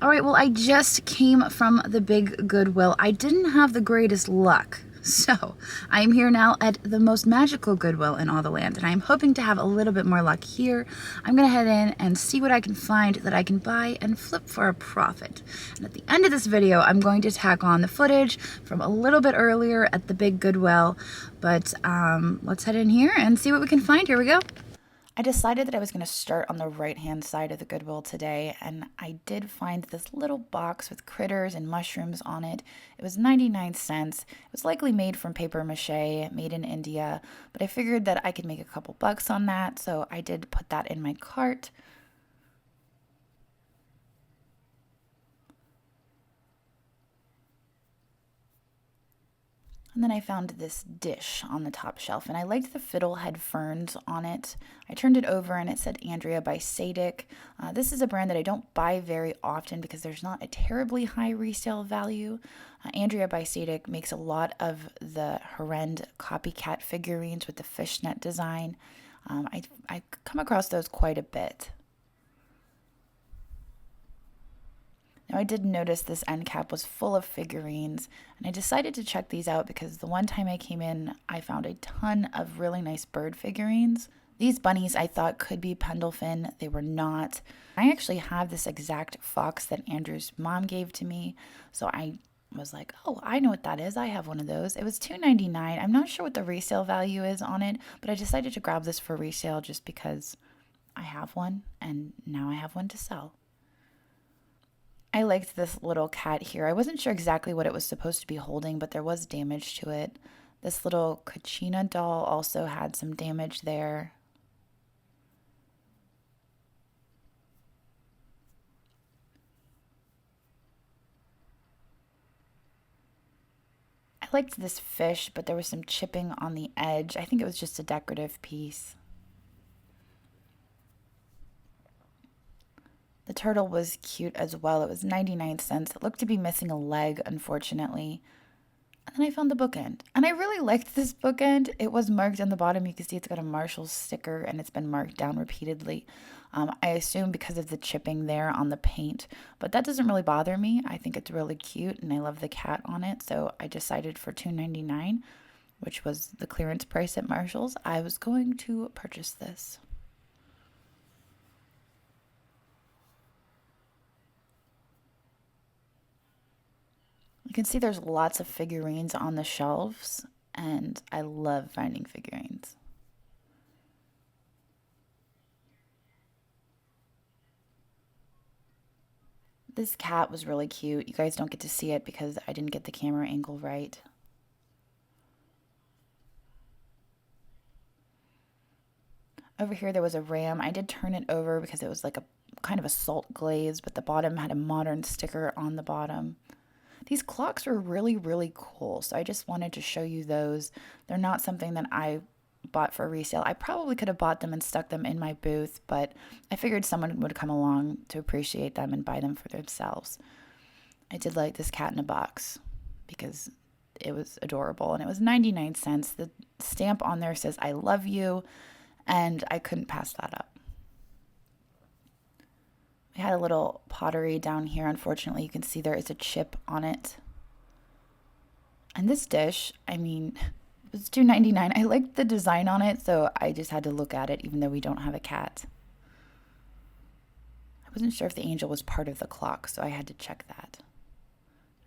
All right, well, I just came from the big Goodwill. I didn't have the greatest luck. So, I'm here now at the most magical Goodwill in all the land, and I'm hoping to have a little bit more luck here. I'm going to head in and see what I can find that I can buy and flip for a profit. And at the end of this video, I'm going to tack on the footage from a little bit earlier at the big Goodwill. But let's head in here and see what we can find. Here we go. I decided that I was going to start on the right-hand side of the Goodwill today, and I did find this little box with critters and mushrooms on it. It was 99 cents. It was likely made from paper mache, made in India, but I figured that I could make a couple bucks on that, so I did put that in my cart. And then I found this dish on the top shelf, and I liked the fiddlehead ferns on it. I turned it over, and it said Andrea by Sadik. This is a brand that I don't buy very often because there's not a terribly high resale value. Andrea by Sadik makes a lot of the Horrend copycat figurines with the fishnet design. I come across those quite a bit. Now, I did notice this end cap was full of figurines, and I decided to check these out because the one time I came in, I found a ton of really nice bird figurines. These bunnies I thought could be Pendleton. They were not. I actually have this exact fox that Andrew's mom gave to me, so I was like, oh, I know what that is. I have one of those. It was $2.99. I'm not sure what the resale value is on it, but I decided to grab this for resale just because I have one, and now I have one to sell. I liked this little cat here. I wasn't sure exactly what it was supposed to be holding, but there was damage to it. This little Kachina doll also had some damage there. I liked this fish, but there was some chipping on the edge. I think it was just a decorative piece. The turtle was cute as well. It was 99 cents. It looked to be missing a leg, unfortunately. And then I found the bookend. And I really liked this bookend. It was marked on the bottom. You can see it's got a Marshall's sticker, and it's been marked down repeatedly. I assume because of the chipping there on the paint. But that doesn't really bother me. I think it's really cute, and I love the cat on it. So I decided for $2.99, which was the clearance price at Marshall's, I was going to purchase this. You can see there's lots of figurines on the shelves, and I love finding figurines. This cat was really cute. You guys don't get to see it because I didn't get the camera angle right. Over here there was a ram. I did turn it over because it was like a kind of a salt glaze, but the bottom had a modern sticker on the bottom. These clocks were really, really cool, so I just wanted to show you those. They're not something that I bought for resale. I probably could have bought them and stuck them in my booth, but I figured someone would come along to appreciate them and buy them for themselves. I did like this cat in a box because it was adorable, and it was 99 cents. The stamp on there says, I love you, and I couldn't pass that up. We had a little pottery down here. Unfortunately, you can see there is a chip on it. And this dish, I mean, it was $2.99. I liked the design on it, so I just had to look at it, even though we don't have a cat. I wasn't sure if the angel was part of the clock, so I had to check that.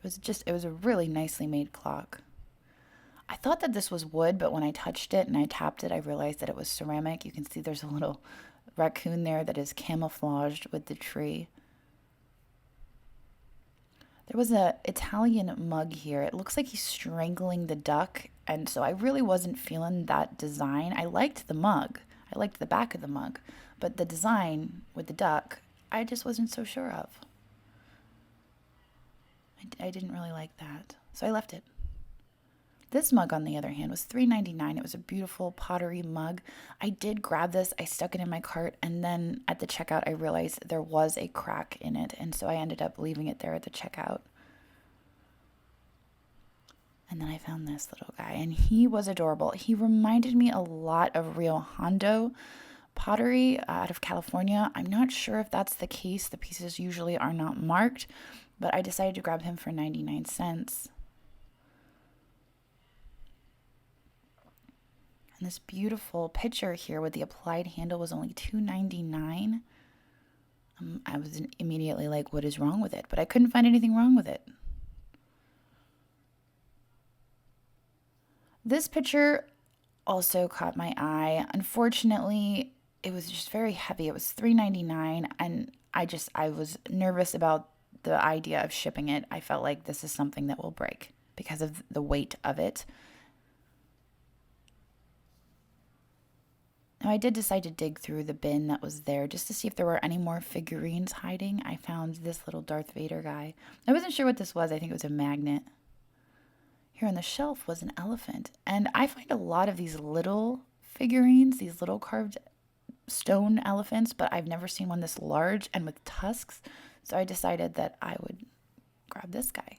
It was a really nicely made clock. I thought that this was wood, but when I touched it and I tapped it, I realized that it was ceramic. You can see there's a little raccoon there that is camouflaged with the tree. There was a Italian mug here. It looks like he's strangling the duck, and so I really wasn't feeling that design. I liked the mug. I liked the back of the mug, but the design with the duck, I just wasn't so sure of. I didn't really like that, so I left it. This mug, on the other hand, was $3.99. It was a beautiful pottery mug. I did grab this. I stuck it in my cart, and then at the checkout, I realized there was a crack in it, and so I ended up leaving it there at the checkout. And then I found this little guy, and he was adorable. He reminded me a lot of Rio Hondo, pottery out of California. I'm not sure if that's the case. The pieces usually are not marked, but I decided to grab him for 99 cents. And this beautiful pitcher here with the applied handle was only $2.99. I was immediately like, what is wrong with it? But I couldn't find anything wrong with it. This pitcher also caught my eye. Unfortunately, it was just very heavy. It was $3.99, and I was nervous about the idea of shipping it. I felt like this is something that will break because of the weight of it. Now, I did decide to dig through the bin that was there just to see if there were any more figurines hiding. I found this little Darth Vader guy. I wasn't sure what this was. I think it was a magnet. Here on the shelf was an elephant. And I find a lot of these little figurines, these little carved stone elephants, but I've never seen one this large and with tusks. So I decided that I would grab this guy.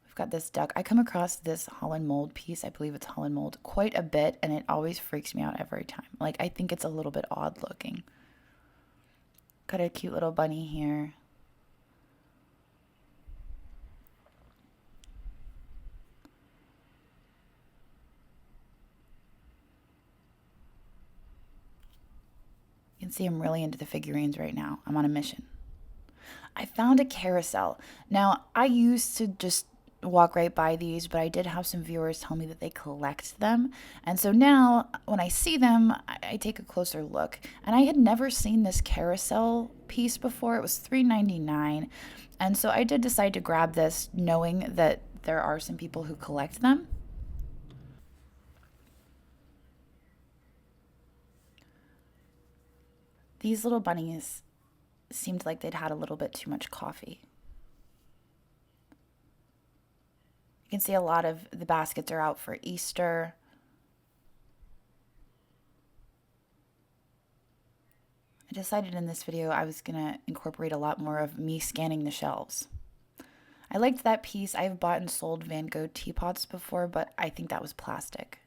We've got this duck. I come across this Holland mold piece. I believe it's Holland mold quite a bit, and it always freaks me out every time. Like, I think it's a little bit odd looking. Got a cute little bunny here. You can see I'm really into the figurines right now. I'm on a mission. I found a carousel. Now, I used to just walk right by these, but I did have some viewers tell me that they collect them. And so now when I see them, I take a closer look. And I had never seen this carousel piece before. It was $3.99. And so I did decide to grab this knowing that there are some people who collect them. These little bunnies seemed like they'd had a little bit too much coffee. You can see a lot of the baskets are out for Easter. I decided in this video I was going to incorporate a lot more of me scanning the shelves. I liked that piece. I've bought and sold Van Gogh teapots before, but I think that was plastic.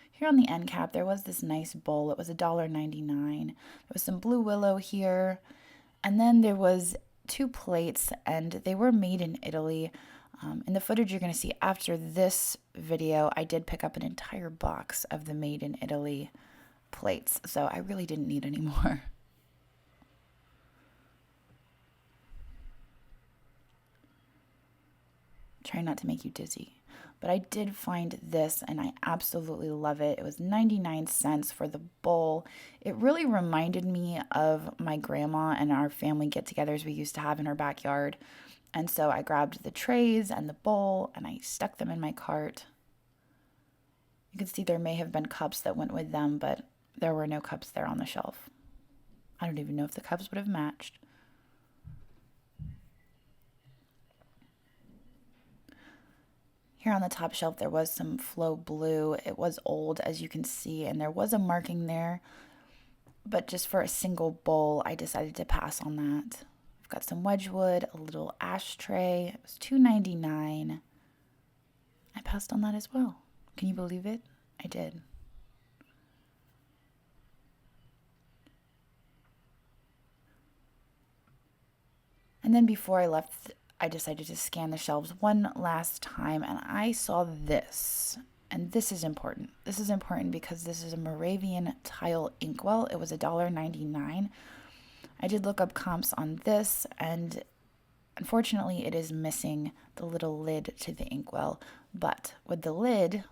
Here on the end cap, there was this nice bowl. It was $1.99. There was some blue willow here. And then there was 2 plates, and they were made in Italy. In the footage you're going to see after this video, I did pick up an entire box of the made in Italy plates. So I really didn't need any more. Try not to make you dizzy. But I did find this, and I absolutely love it. It was 99 cents for the bowl. It really reminded me of my grandma and our family get-togethers we used to have in our backyard. And so I grabbed the trays and the bowl, and I stuck them in my cart. You can see there may have been cups that went with them, but there were no cups there on the shelf. I don't even know if the cups would have matched. Here on the top shelf, there was some Flow Blue. It was old, as you can see, and there was a marking there. But just for a single bowl, I decided to pass on that. We've got some Wedgwood, a little ashtray. It was $2.99. I passed on that as well. Can you believe it? I did. And then before I left, I decided to scan the shelves one last time, and I saw this. And this is important. This is important because this is a Moravian tile inkwell. It was $1.99. I did look up comps on this, and unfortunately it is missing the little lid to the inkwell. But with the lid,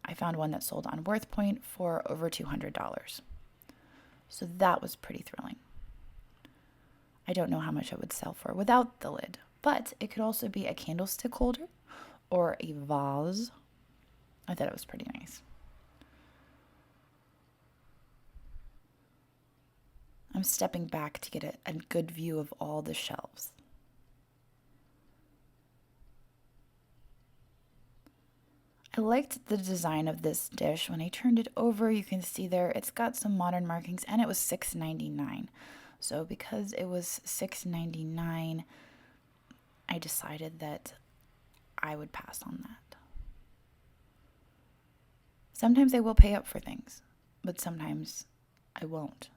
I found one that sold on WorthPoint for over $200. So that was pretty thrilling. I don't know how much it would sell for without the lid, but it could also be a candlestick holder or a vase. I thought it was pretty nice. I'm stepping back to get a good view of all the shelves. I liked the design of this dish. When I turned it over, you can see there it's got some modern markings, and it was $6.99. So because it was $6.99, I decided that I would pass on that. Sometimes I will pay up for things, but sometimes I won't.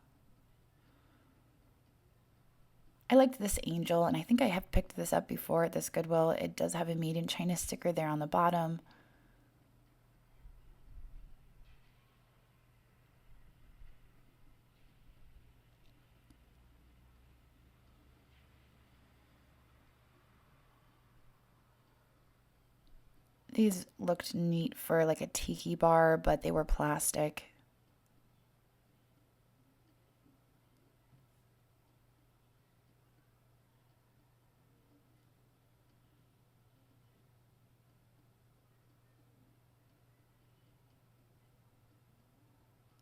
I liked this angel, and I think I have picked this up before at this Goodwill. It does have a Made in China sticker there on the bottom. These looked neat for like a tiki bar, but they were plastic.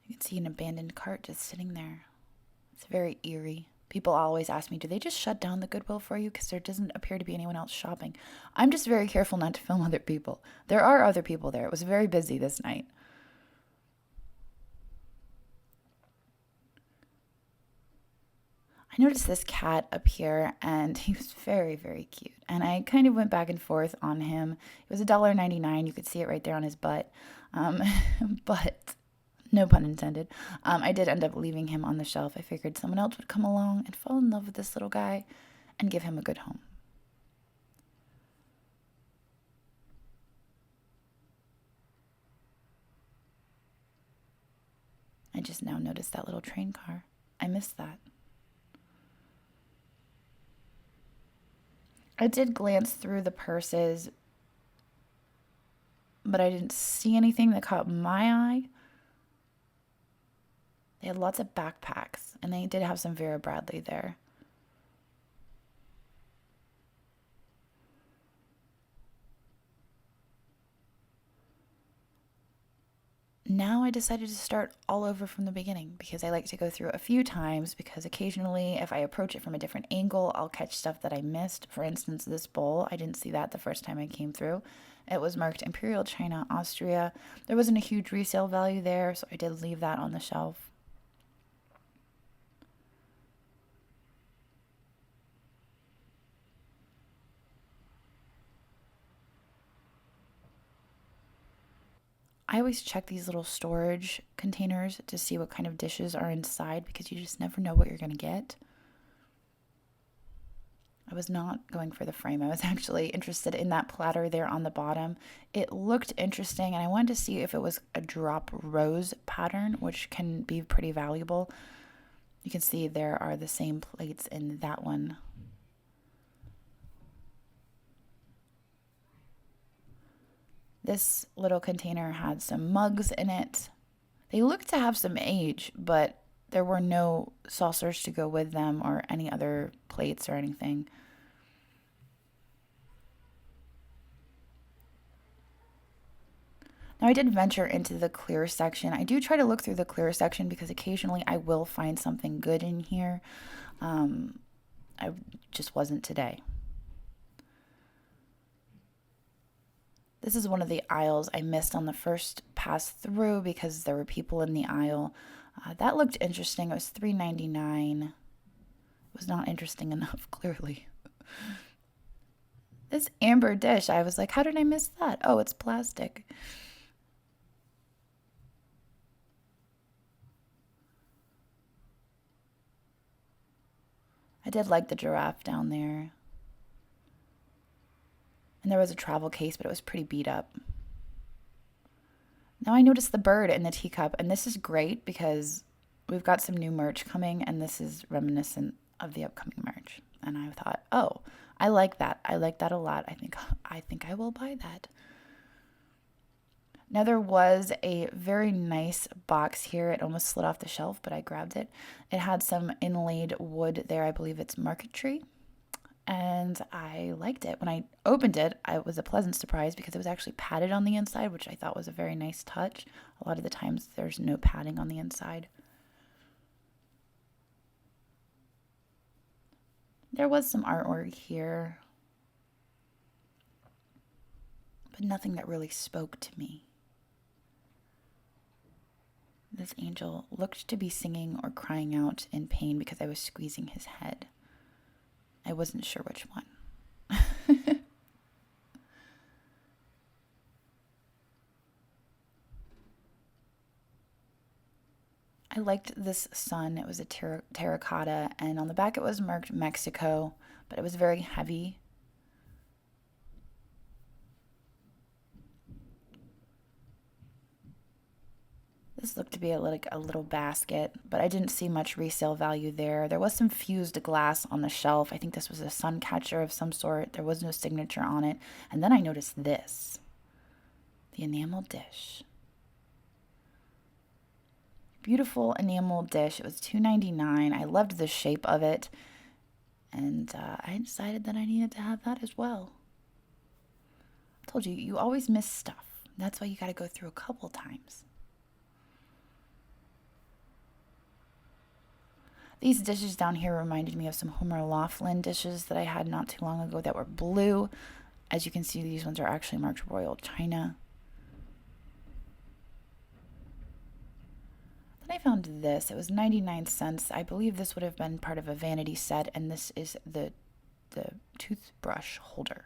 You can see an abandoned cart just sitting there. It's very eerie. People always ask me, do they just shut down the Goodwill for you? Because there doesn't appear to be anyone else shopping. I'm just very careful not to film other people. There are other people there. It was very busy this night. I noticed this cat up here, and he was very, very cute. And I kind of went back and forth on him. It was $1.99. You could see it right there on his butt. But no pun intended. I did end up leaving him on the shelf. I figured someone else would come along and fall in love with this little guy and give him a good home. I just now noticed that little train car. I missed that. I did glance through the purses, but I didn't see anything that caught my eye. They had lots of backpacks, and they did have some Vera Bradley there. Now I decided to start all over from the beginning because I like to go through a few times, because occasionally if I approach it from a different angle, I'll catch stuff that I missed. For instance, this bowl, I didn't see that the first time I came through. It was marked Imperial China, Austria. There wasn't a huge resale value there, so I did leave that on the shelf. I always check these little storage containers to see what kind of dishes are inside, because you just never know what you're going to get. I was not going for the frame. I was actually interested in that platter there on the bottom. It looked interesting, and I wanted to see if it was a drop rose pattern, which can be pretty valuable. You can see there are the same plates in that one. This little container had some mugs in it. They looked to have some age, but there were no saucers to go with them or any other plates or anything. Now I did venture into the clear section. I do try to look through the clear section because occasionally I will find something good in here. I just wasn't today. This is one of the aisles I missed on the first pass through because there were people in the aisle. That looked interesting. It was $3.99. It was not interesting enough, clearly. This amber dish, I was like, how did I miss that? Oh, it's plastic. I did like the giraffe down there. And there was a travel case, but it was pretty beat up. Now I noticed the bird in the teacup, and this is great because we've got some new merch coming, and this is reminiscent of the upcoming merch. And I thought, oh, I like that. I like that a lot. I think I will buy that. Now there was a very nice box here. It almost slid off the shelf, but I grabbed it. It had some inlaid wood there. I believe it's marquetry. And I liked it. When I opened it, it was a pleasant surprise because it was actually padded on the inside, which I thought was a very nice touch. A lot of the times there's no padding on the inside. There was some artwork here, but nothing that really spoke to me. This angel looked to be singing or crying out in pain because I was squeezing his head. I wasn't sure which one. I liked this sun. It was a terracotta, and on the back it was marked Mexico, but it was very heavy. This looked to be like a little basket, but I didn't see much resale value there. There was some fused glass on the shelf. I think this was a sun catcher of some sort. There was no signature on it. And then I noticed this, the enamel dish. Beautiful enamel dish. It was $2.99. I loved the shape of it, and I decided that I needed to have that as well. I told you, you always miss stuff. That's why you got to go through a couple times. These dishes down here reminded me of some Homer Laughlin dishes that I had not too long ago that were blue. As you can see, these ones are actually marked Royal China. Then I found this. It was 99 cents. I believe this would have been part of a vanity set, and this is the toothbrush holder.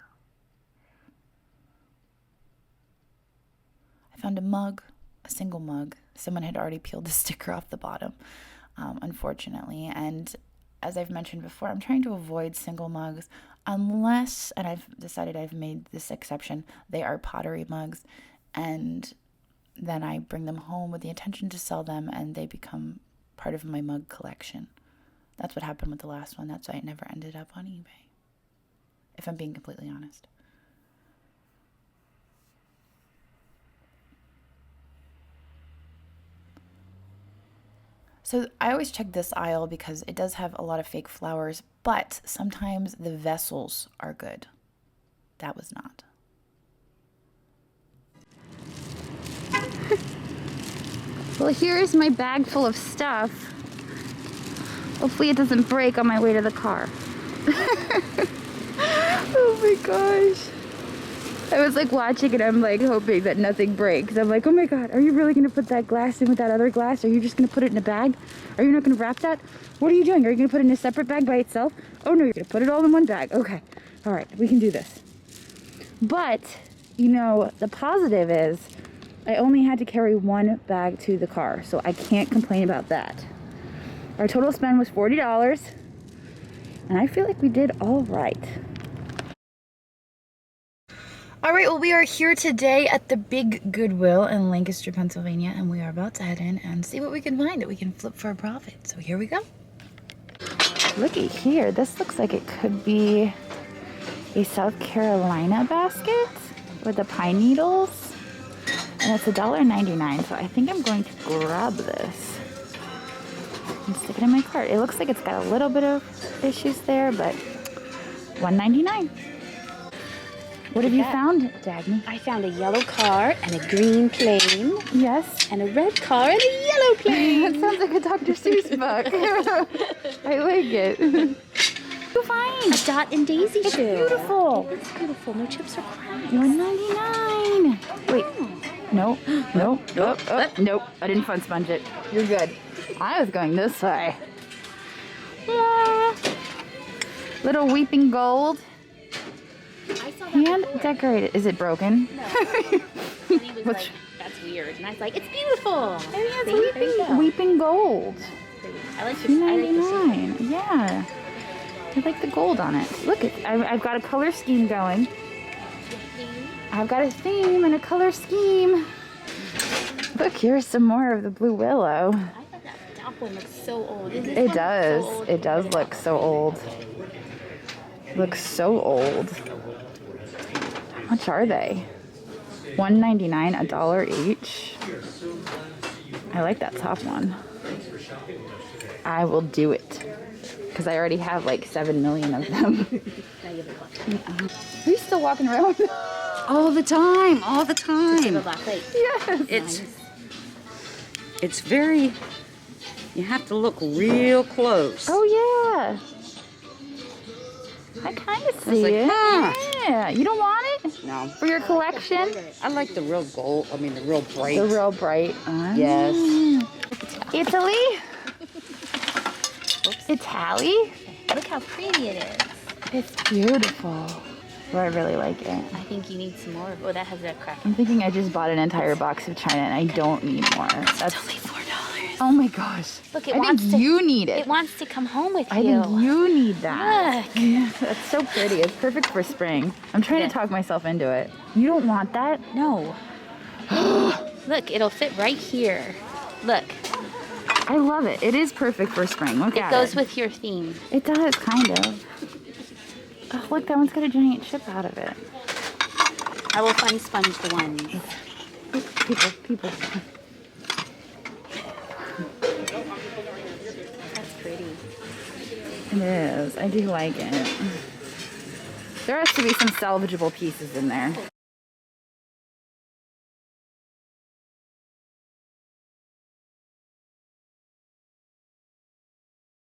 I found a mug, a single mug. Someone had already peeled the sticker off the bottom, unfortunately. And as I've mentioned before, I'm trying to avoid single mugs unless, and I've decided I've made this exception, they are pottery mugs, and then I bring them home with the intention to sell them, and they become part of my mug collection. That's what happened with the last one. That's why it never ended up on eBay, if I'm being completely honest. So I always check this aisle because it does have a lot of fake flowers, but sometimes the vessels are good. That was not. Well, here's my bag full of stuff. Hopefully it doesn't break on my way to the car. Oh my gosh. I was like watching and I'm like hoping that nothing breaks. I'm like, oh my God, are you really gonna put that glass in with that other glass? Are you just gonna put it in a bag? Are you not gonna wrap that? What are you doing? Are you gonna put it in a separate bag by itself? Oh no, you're gonna put it all in one bag. Okay, all right, we can do this. But, you know, the positive is I only had to carry one bag to the car, so I can't complain about that. Our total spend was $40, and I feel like we did all right. All right, well, we are here today at the big Goodwill in Lancaster, Pennsylvania, and we are about to head in and see what we can find that we can flip for a profit. So here we go. Looky here, this looks like it could be a South Carolina basket with the pine needles. And it's $1.99, so I think I'm going to grab this and stick it in my cart. It looks like it's got a little bit of issues there, but $1.99. What have you found, Dagny? I found a yellow car and a green plane. Yes. And a red car and a yellow plane. That sounds like a Dr. Seuss book. I like it. You find A Dot and Daisy it's shoe. beautiful. It's beautiful. No chips or cracks. $1.99. Wait. Nope. Nope. Nope. Oh, nope. I didn't fun sponge it. You're good. I was going this way. Yeah. Little weeping gold. I saw that Hand before. decorated. Is it broken? No. And he was like, that's weird. And I was like, it's beautiful. It's weeping gold. I like $2.99. Yeah. I like the gold on it. Look, I've got a color scheme going. I've got a theme and a color scheme. Look, here's some more of the blue willow. I thought that one looks so old. It does. So old? It does look so old. Looks so old. How much are they? $1.99, $1 each. I like that top one. I will do it. Because I already have like 7 million of them. Are you still walking around? All the time, all the time. Yes. It's very, you have to look real close. Oh yeah. I kind of see like, it. huh. Yeah. You don't want it? No. For your collection? I like the real gold, the real bright. The real bright. Yes. Italy? Italy? Look how pretty it is. It's beautiful. Oh, I really like it. I think you need some more. Oh, that has that crack. I'm thinking I just bought an entire box of China and I don't need more. That's only $4. Oh my gosh. Look, it I wants think to. you need it. It wants to come home with I you. think you need that. Look. Yeah, that's so pretty. It's perfect for spring. I'm trying to talk myself into it. You don't want that? No. Look, it'll fit right here. Look. I love it. It is perfect for spring. Look It at goes it. with your theme. It does, kind of. Oh, look, that one's got a giant chip out of it. I will fun sponge the ones. People. That's pretty. It is. I do like it. There has to be some salvageable pieces in there.